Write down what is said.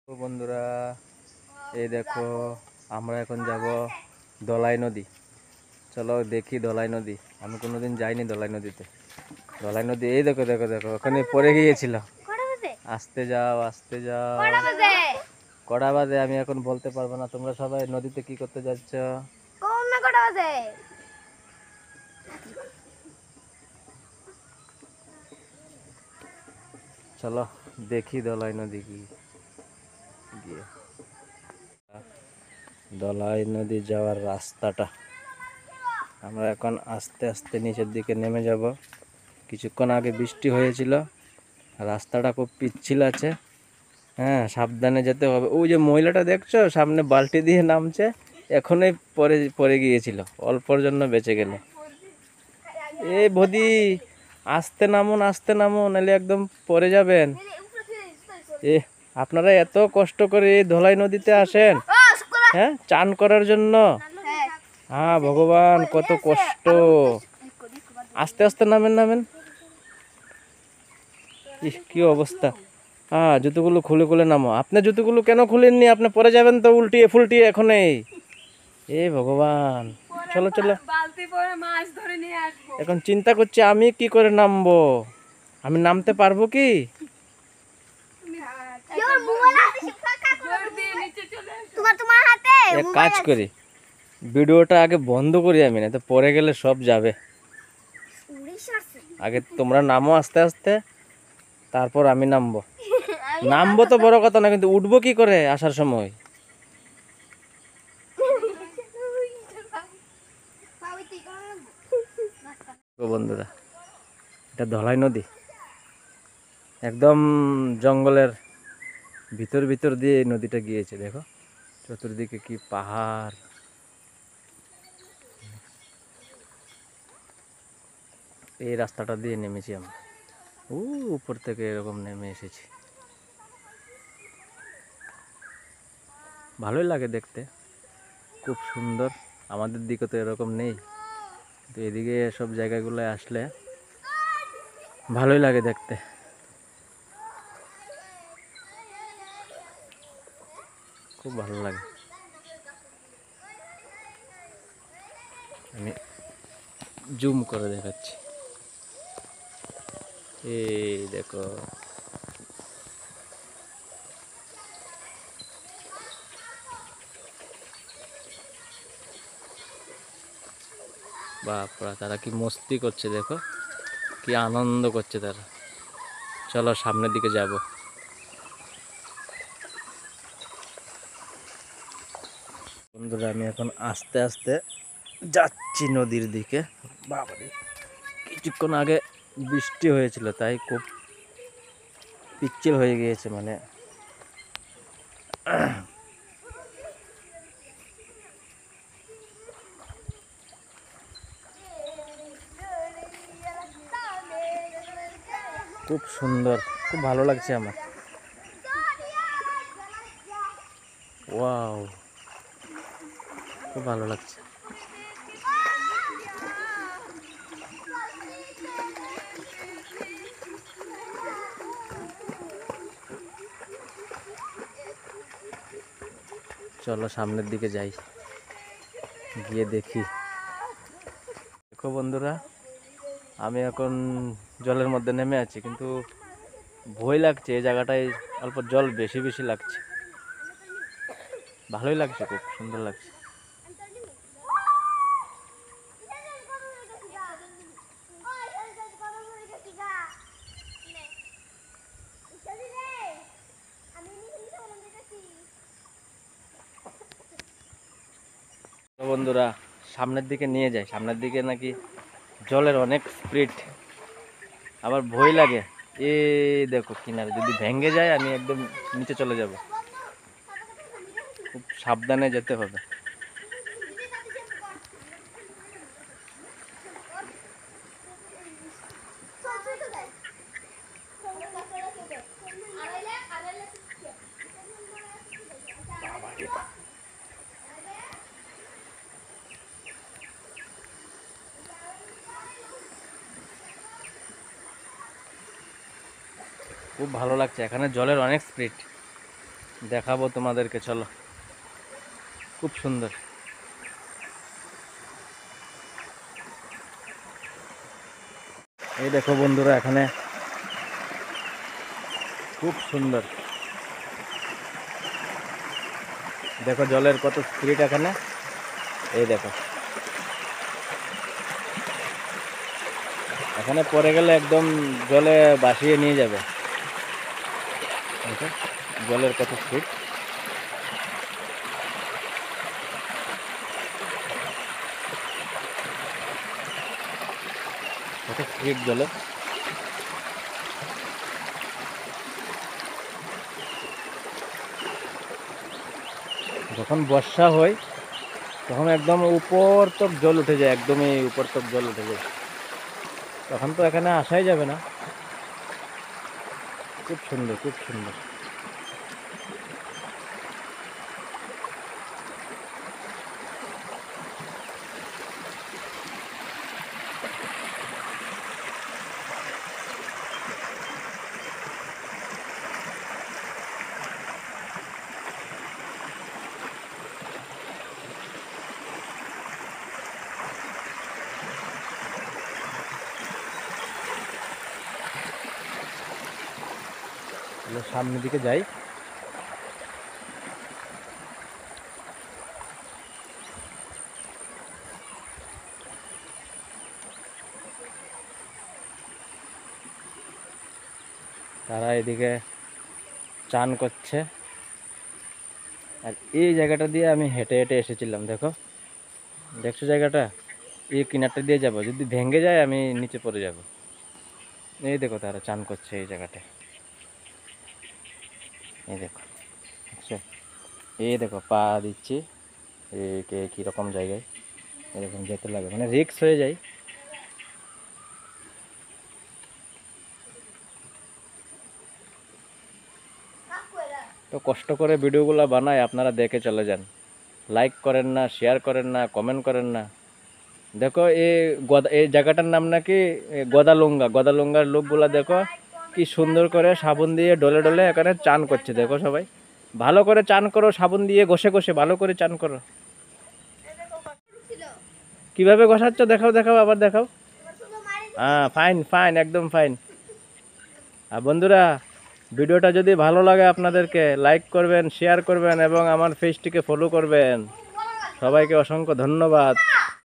তো বন্ধুরা, এই দেখো আমরা এখন যাব দলাই নদী। চলো দেখি দলাই নদী। আমি কোনোদিন যাইনি দলাই নদীতে। দলাই নদী এই দেখো দেখো দেখো, ওখানে পড়ে গিয়েছিল। আস্তে যাও আস্তে যাও। কটা বাজে আমি এখন বলতে পারবো না। তোমরা সবাই নদীতে কি করতে যাচ্ছ? চলো দেখি দলাই নদী কি গিয়ে। দলাই নদী যাওয়ার রাস্তাটা আমরা এখন আস্তে আস্তে নিচের দিকে নেমে যাব। কিছুক্ষণ আগে বৃষ্টি হয়েছিল, রাস্তাটা খুব পিচ্ছিল আছে। হ্যাঁ, সাবধানে যেতে হবে। ওই যে মহিলাটা দেখছো সামনে বালতি দিয়ে নামছে, এখনই পরে পড়ে গিয়েছিল, অল্পর জন্য বেঁচে গেল। এ বদি, আস্তে নামুন নাহলে একদম পড়ে যাবেন। এ আপনারা এত কষ্ট করে এই ধলাই নদীতে আসেন, হ্যাঁ, চান করার জন্য? হ্যাঁ ভগবান, কত কষ্ট। আস্তে আস্তে নামেন নামেন। ইস কি অবস্থা। হ্যাঁ, জুতোগুলো খুলে খুলে নামো। আপনি জুতোগুলো কেন খুলেননি? আপনি পরে যাবেন তো উল্টিয়ে ফুলটিয়ে এখনই। এ ভগবান, চলো চলো। এখন চিন্তা করছি আমি কি করে নামবো। আমি নামতে পারবো কি? এক কাজ করি, ভিডিওটা আগে বন্ধ করি আমি, না তো পরে গেলে সব যাবে। আগে তোমরা নামো আস্তে আস্তে, তারপর আমি নামবো। নামবো তো বড় কথা না, কিন্তু উঠবো কি করে আসার সময়? বন্ধুরা, এটা ধলাই নদী, একদম জঙ্গলের ভিতর ভিতর দিয়ে এই নদীটা গিয়েছে। দেখো চতুর্দিকে কি পাহাড়। এই রাস্তাটা দিয়ে নেমেছি আমরা, উপর থেকে এরকম নেমে এসেছি। ভালোই লাগে দেখতে, খুব সুন্দর। আমাদের দিকে তো এরকম নেই, তো এদিকে সব জায়গাগুলোয় আসলে ভালোই লাগে দেখতে। খুব ভালো লাগে। আমি জুম করে দেখাচ্ছি। এই দেখো, বাপরা তারা কি মস্তি করছে, দেখো কি আনন্দ করছে তারা। চলো সামনের দিকে যাব। বন্ধুরা, আমি এখন আস্তে আস্তে যাচ্ছি নদীর দিকে। বাবারে, কিছুক্ষণ আগে বৃষ্টি হয়েছিল তাই খুব পিচ্ছিল হয়ে গিয়েছে, মানে খুব সুন্দর, খুব ভালো লাগছে আমার। ওয়াও, খুব ভালো লাগছে। চলো সামনের দিকে যাই, গিয়ে দেখি। দেখো বন্ধুরা, আমি এখন জলের মধ্যে নেমে আছি, কিন্তু ভয় লাগছে। এই জায়গাটায় অল্প জল বেশি বেশি লাগছে। ভালোই লাগছে, খুব সুন্দর লাগছে। বন্ধুরা, সামনের দিকে নিয়ে যায়, সামনের দিকে নাকি জলের অনেক স্পিড, আবার ভয় লাগে। এ দেখো কিনারে, যদি ভেঙে যায় আমি একদম নিচে চলে যাব। খুব সাবধানে যেতে হবে। খুব ভালো লাগছে, এখানে জলের অনেক স্পিড, দেখাবো তোমাদেরকে, চলো। খুব সুন্দর। এই দেখো বন্ধুরা, এখানে খুব সুন্দর। দেখো জলের কত স্পিড এখানে, এই দেখো। এখানে পড়ে গেলে একদম জলে ভাসিয়ে নিয়ে যাবে। দেখো জলের কত স্পিড। কত স্পিড জলে। যখন বর্ষা হয় তখন একদম উপর তক জল উঠে যায়, একদমই উপর তক জল উঠে যায়। তখন তো এখানে আসাই যাবে না। খুব সুন্দর, খুব সুন্দর। সামনের দিকে যাই। তারা এদিকে চান করছে, আর এই জায়গাটা দিয়ে আমি হেঁটে হেঁটে এসেছিলাম। দেখো, দেখছো জায়গাটা? এই কিনারটা দিয়ে যাব, যদি ভেঙে যায় আমি নিচে পড়ে যাব। এই দেখো তারা চান করছে এই জায়গাটায়। এই দেখো, আচ্ছা, এই দেখো পা দিচ্ছি। কীরকম জায়গায় এরকম যেতে লাগে, মানে রিস্ক হয়ে যায়। তো কষ্ট করে ভিডিওগুলো বানাই, আপনারা দেখে চলে যান। লাইক করেন না, শেয়ার করেন না, কমেন্ট করেন না। দেখো এই জায়গাটার নাম নাকি গদালুঙ্গা। গদালুঙ্গার লোকগুলা দেখো কি সুন্দর করে সাবুন দিয়ে ডলে ডলে এখানে চান করছে। দেখো সবাই ভালো করে চান করো, সাবুন দিয়ে ঘষে ঘষে ভালো করে চান করো। কিভাবে ঘষাচ্ছ দেখাও, দেখাও, আবার দেখাও। হ্যাঁ, ফাইন ফাইন, একদম ফাইন। আর বন্ধুরা, ভিডিওটা যদি ভালো লাগে আপনাদেরকে লাইক করবেন, শেয়ার করবেন এবং আমার পেজটিকে ফলো করবেন। সবাইকে অসংখ্য ধন্যবাদ।